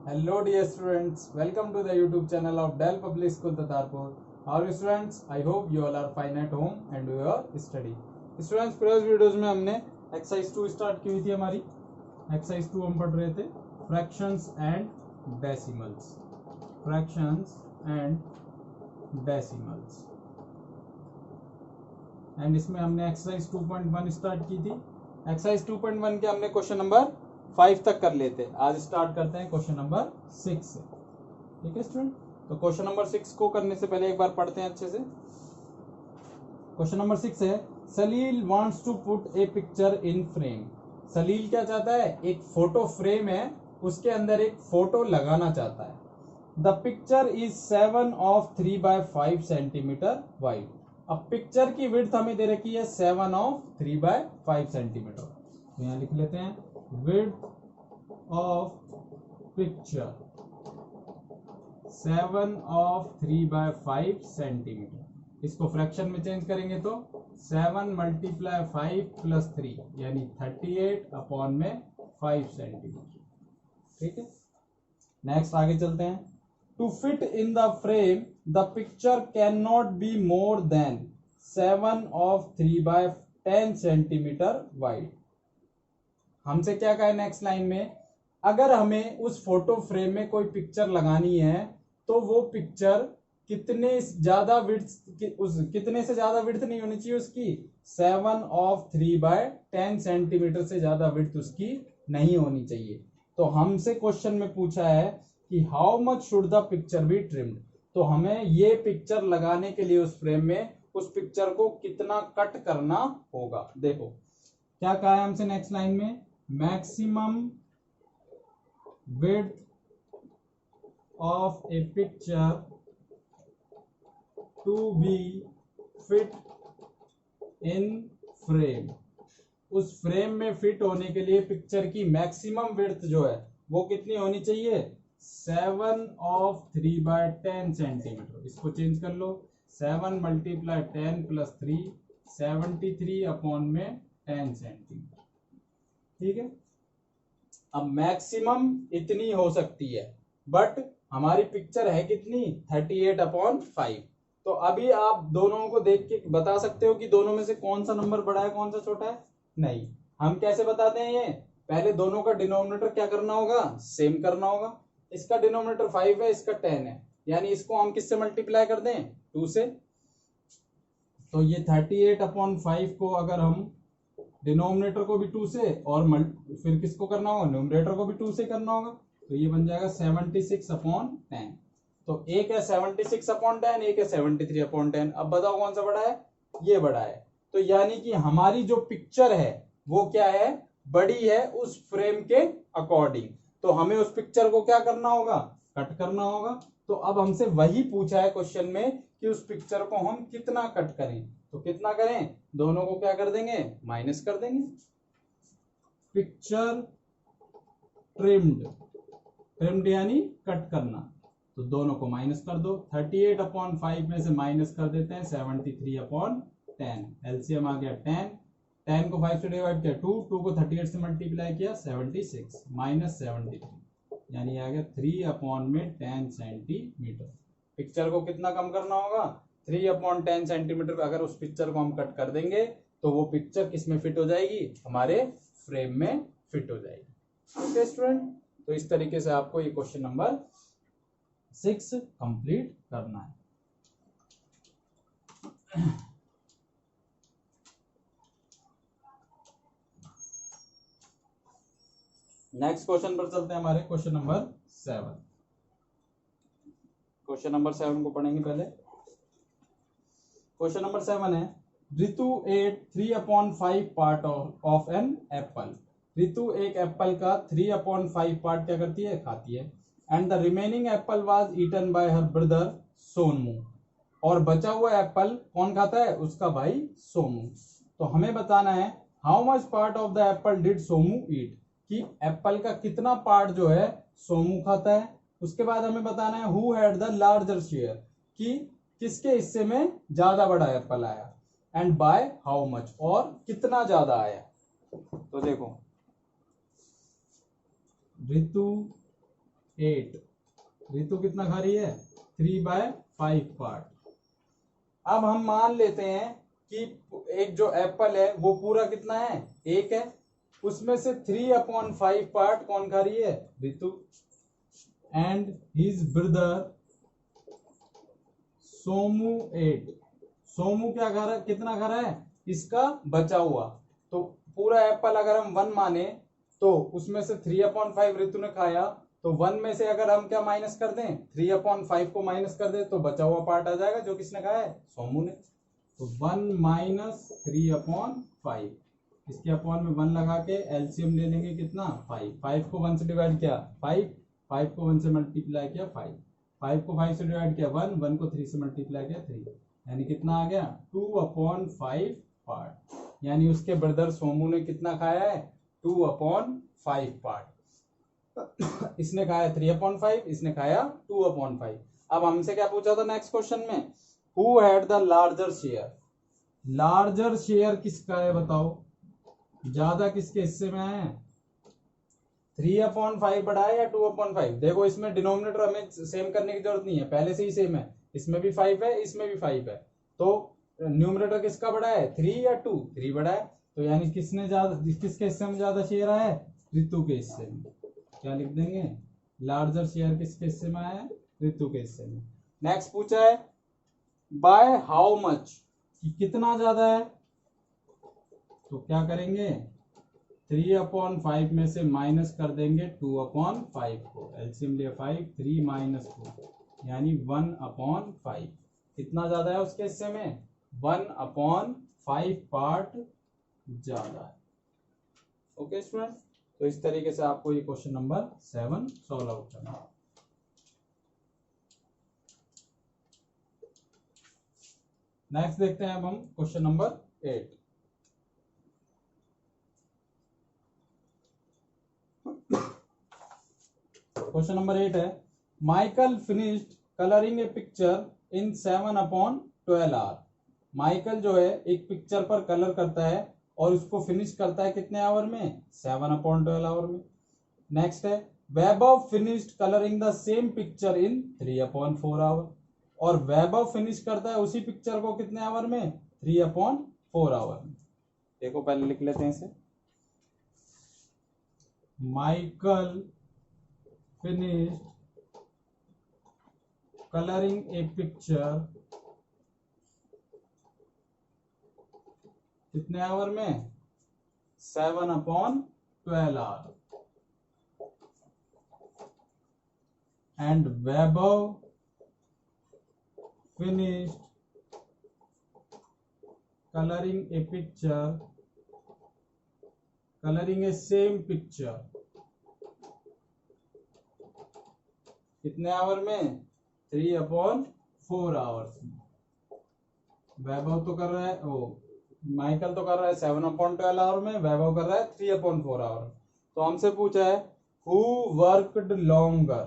Hello dear students, welcome to the YouTube channel of Dell Public School Tatarpur. How are you students? I hope you all are fine at home and you are study. Students, previous videos में हमने exercise 2 start की हुई थी हमारी. Exercise 2 हम पढ़ रहे थे fractions and decimals. Fractions and decimals. And इसमें हमने एक्सरसाइज 2.1 स्टार्ट की थी. एक्सरसाइज 2.1 के हमने क्वेश्चन नंबर 5 तक कर लेते. आज स्टार्ट करते हैं क्वेश्चन नंबर 6 से. ठीक है स्टूडेंट, तो क्वेश्चन नंबर 6 को करने से पहले एक बार पढ़ते हैं अच्छे से. क्वेश्चन नंबर 6 है, Salil wants to put a picture in frame. Salil क्या चाहता है? एक फोटो फ्रेम है, उसके अंदर एक फोटो लगाना चाहता है. The picture is 7 of 3 by 5 centimetre wide. अब पिक्चर की विड्थ हमें दे रखी है 7 of 3 by 5 सेंटीमीटर. तो यहां लिख लेते हैं width of picture 7 of 3 by 5 centimetre. इसको फ्रैक्शन में चेंज करेंगे तो 7 multiply 5 plus 3 यानी 38 अपॉन में 5 सेंटीमीटर. ठीक है, नेक्स्ट आगे चलते हैं. To fit in the frame the picture can not be more than 7 of 3 by 10 centimetre wide. हमसे क्या कहा है नेक्स्ट लाइन में? अगर हमें उस फोटो फ्रेम में कोई पिक्चर लगानी है तो वो पिक्चर कितने ज्यादा विड्थ, उस कितने से ज्यादा विड्थ नहीं होनी चाहिए उसकी? 7 of 3 by 10 सेंटीमीटर से ज्यादा विड्थ उसकी नहीं होनी चाहिए. तो हमसे क्वेश्चन में पूछा है कि how much should the picture be trimmed. तो हमें ये पिक्चर लगाने के लिए उस फ्रेम में उस पिक्चर को कितना कट करना होगा. देखो क्या कहा है हमसे नेक्स्ट लाइन में, maximum width of a picture to be fit in frame. उस फ्रेम में फिट होने के लिए पिक्चर की मैक्सिमम विड्थ जो है वो कितनी होनी चाहिए? 7 of 3 by 10 सेंटीमीटर. इसको चेंज कर लो, 7 multiply 10 plus 3 73 अपॉन में 10 सेंटीमीटर. ठीक है, अब मैक्सिमम इतनी हो सकती है बट हमारी पिक्चर है कितनी? 38 अपॉन 5. तो अभी आप दोनों को देख के बता सकते हो कि दोनों में से कौन सा नंबर बड़ा है कौन सा छोटा है? नहीं. हम कैसे बताते हैं ये? पहले दोनों का डिनोमिनेटर क्या करना होगा? सेम करना होगा. इसका डिनोमिनेटर 5 है, इसका 10 है, यानी इसको हम किससे मल्टीप्लाई कर दें? 2 से. तो ये 38 अपॉन 5 को अगर हम डिनोमिनेटर को भी 2 से और फिर किसको करना होगा? न्यूमरेटर को भी 2 से करना होगा. तो ये बन जाएगा 76 अपॉन 10. तो एक है 76 अपॉन 10, एक है 73 अपॉन 10. अब बताओ कौन सा बड़ा है? ये बड़ा है. तो यानी कि हमारी जो पिक्चर है वो क्या है? बड़ी है उस फ्रेम के अकॉर्डिंग. तो हमें उस पिक्चर को क्या करना होगा? कट करना होगा. तो अब हमसे वही पूछा है क्वेश्चन में कि उस पिक्चर को हम कितना कट करें. तो कितना करें? दोनों को क्या कर देंगे? माइनस कर देंगे. पिक्चर ट्रिम्ड, ट्रिम्ड यानी कट करना, तो दोनों को माइनस कर दो. 38 अपॉन 5 में से माइनस कर देते हैं 73 अपॉन 10. एलसीएम आ गया 10. 10 को 5 से डिवाइड किया 2, 2 को 38 से मल्टीप्लाई किया 76 माइनस 73, यानी आ गया 3 अपॉन में 10 सेंटीमीटर. पिक्चर को कितना कम करना होगा? 3 अपॉन 10 सेंटीमीटर. अगर उस पिक्चर को हम कट कर देंगे तो वो पिक्चर किस में फिट हो जाएगी? हमारे फ्रेम में फिट हो जाएगी. ओके स्टूडेंट, तो इस तरीके से आपको ये क्वेश्चन नंबर 6 कंप्लीट करना है. नेक्स्ट क्वेश्चन पर चलते हैं हमारे क्वेश्चन नंबर 7. क्वेश्चन नंबर 7 को पढ़ेंगे पहले. क्वेश्चन नंबर 7 है, Ritu ate 3 upon 5 part of an apple. Ritu एक एप्पल का 3 अपॉन 5 पार्ट क्या करती है? खाती है. And the remaining apple was eaten by her brother Sonmu. और बचा हुआ एप्पल कौन खाता है? उसका भाई सोमू. तो हमें बताना है how much part of the apple did Somu eat, कि एप्पल का कितना पार्ट जो है सोमू खाता है. उसके बाद हमें बताना है who had the larger share, कि किसके हिस्से में ज्यादा बड़ा एप्पल आया. एंड बाय हाउ मच, और कितना ज्यादा आया. तो देखो रितु 8। ऋतु कितना खा रही है? 3/5 पार्ट। अब हम मान लेते हैं कि एक जो एप्पल है वो पूरा कितना है? 1 है। उसमें से 3/5 पार्ट कौन खा रही है? Ritu. And his brother Somu 8। Somu क्या खा रहा है? कितना खा रहा है? इसका बचा हुआ। तो पूरा एप्पल अगर हम 1 माने तो उसमें से 3/5 ऋतु ने खाया, तो 1 में से अगर हम क्या माइनस कर दें? 3/5 को माइनस कर दें तो बचा हुआ पार्ट आ जाएगा जो किसने खाया है? सोमू ने। तो 1 माइनस 3/5, इसके अपॉन में 1 लगा के एलसीएम ले लेंगे कितना? 5। 5 को 1 से डिवाइड किया 5, 5 को 1 से मल्टीप्लाई किया 5, 5 को 5 से डिवाइड किया 1, 1 को 3 से मल्टीप्लाई किया 3, यानी कितना आ गया? 2/5 पार्ट। यानी उसके ब्रदर सोमू ने कितना खाया है? 2/5 पार्ट। इसने खाया 3/5, इसने खाया 2/5। अब हमसे क्या पूछा था नेक्स्ट क्वेश्चन में? Who had the larger share. Larger share किसका है बताओ? ज्यादा किसके हिस्से में है? 3/5 बड़ा है या 2/5? देखो इसमें डिनोमिनेटर हमें सेम करने की जरूरत नहीं है, पहले से ही सेम है। इसमें भी 5 है, इसमें भी 5 है। तो न्यूमरेटर किसका बड़ा है? 3 या 2? 3 बड़ा है। तो यानी किसने ज्यादा, किसके हिस्से में ज्यादा शेयर आया है? ऋतु के हिस्से में। क्या लिख देंगे? लार्जर शेयर किसके हिस्से में आया है? ऋतु के हिस्से में। नेक्स्ट पूछा है बाय हाउ मच, कि कितना ज्यादा है। तो क्या करेंगे? 3/5 में से माइनस कर देंगे 2/5 को। एलसीएम लिया 5, 3 माइनस 2 यानी 1/5। कितना ज्यादा है उसके हिस्से में? 1/5 पार्ट ज्यादा है। ओके स्टूडेंट, तो इस तरीके से आपको ये क्वेश्चन नंबर 7 सॉल्व आउट करना है। नेक्स्ट देखते हैं अब हम क्वेश्चन नंबर 8। क्वेश्चन नंबर 8 है Michael finished colouring a picture in 7/12 hour. Michael जो है एक पिक्चर पर कलर करता है और उसको फिनिश करता है कितने आवर में? 7/12 आवर में। नेक्स्ट है Vaibhav finished colouring the same picture in 3/4 hour. और वैभव फिनिश करता है उसी पिक्चर को कितने आवर में? 3/4 आवर में। देखो पहले लिख लेते हैं इसे। Michael finished coloring a picture कितने आवर में? 7/12 our. and Vaibhav finished coloring a picture, coloring a same picture कितने आवर में? 3/4 आवर्स में। वैभव तो कर रहा है, माइकल तो कर रहा है 7/12 आवर में, वैभव कर रहा है 3/4 आवर। तो हमसे पूछा है हु वर्कड लॉन्गर,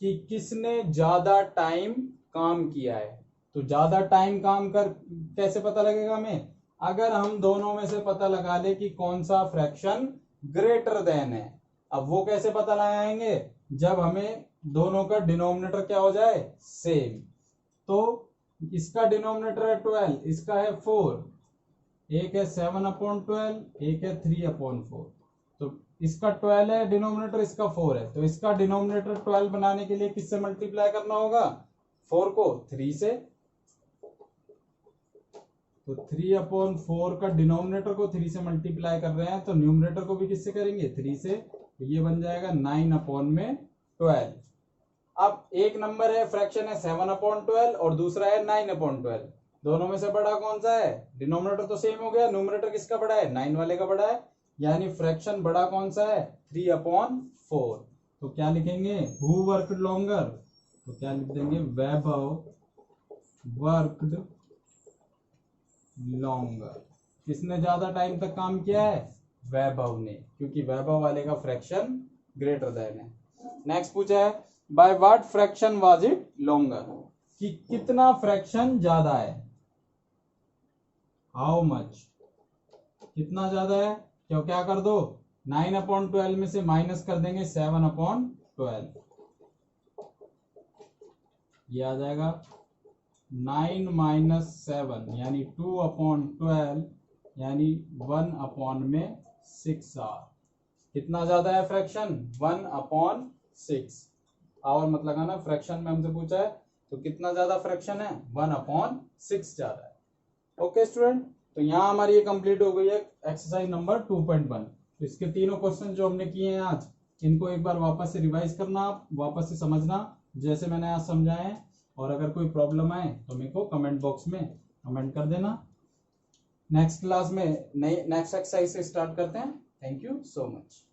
कि किसने ज्यादा टाइम काम किया है। तो ज्यादा टाइम काम कर कैसे पता लगेगा हमें? अगर हम दोनों में से पता लगा ले कि कौन सा फ्रैक्शन ग्रेटर देन है। अब वो कैसे पता लगाएंगे? जब हमें दोनों का डिनोमिनेटर क्या हो जाए? सेम। तो इसका डिनोमिनेटर है 12, इसका है 4। एक है 7/12, एक है 3/4। तो इसका 12 है डिनोमिनेटर, इसका 4 है। तो इसका डिनोमिनेटर 12 बनाने के लिए किससे मल्टीप्लाई करना होगा? 4 को 3 से। तो 3/4 का डिनोमिनेटर को 3 से मल्टीप्लाई कर रहे हैं, तो न्यूमरेटर को भी किससे करेंगे? 3 से। तो ये बन जाएगा 9/12। अब एक नंबर है फ्रैक्शन है 7/12 और दूसरा है 9/12। दोनों में से बड़ा कौन सा है? डिनोमिनेटर तो सेम हो गया, न्यूमरेटर किसका बड़ा है? 9 वाले का बड़ा है। यानी फ्रैक्शन बड़ा कौन सा है? 3/4। तो क्या लिखेंगे? हु वर्कड लॉन्गर, तो क्या लिख देंगे? वैभव वर्कड लॉन्गर। किसने ज्यादा टाइम तक काम किया है? वैभव ने, क्योंकि वैभव वाले का फ्रैक्शन ग्रेटर देन है। नेक्स्ट पूछा है by what fraction was it longer, कि कितना फ्रैक्शन ज्यादा है। हाउ मच, कितना ज्यादा है। क्यों क्या कर दो? 9/12 में से माइनस कर देंगे 7/12। ये आ जाएगा 9 माइनस 7 यानी 2/12 यानी 1/6 कितना ज्यादा है फ्रैक्शन 1/6 और मत लगाना फ्रैक्शन में हमसे पूछा है तो कितना ज्यादा फ्रैक्शन है 1/6 ज्यादा है। ओके स्टूडेंट, तो यहाँ हमारी ये कंप्लीट हो गई है एक्सरसाइज नंबर 2.1। तो इसके तीनों क्वेश्चन जो हमने किए हैं आज, इनको एक बार वापस से रिवाइज करना, आप वापस से समझना जैसे मैंने आज समझाए हैं, और अगर कोई प्रॉब्लम आए तो मेरे को कमेंट बॉक्स में कमेंट कर देना। नेक्स्ट क्लास में नेक्स्ट एक्सरसाइज से स्टार्ट करते हैं। Thank you so much.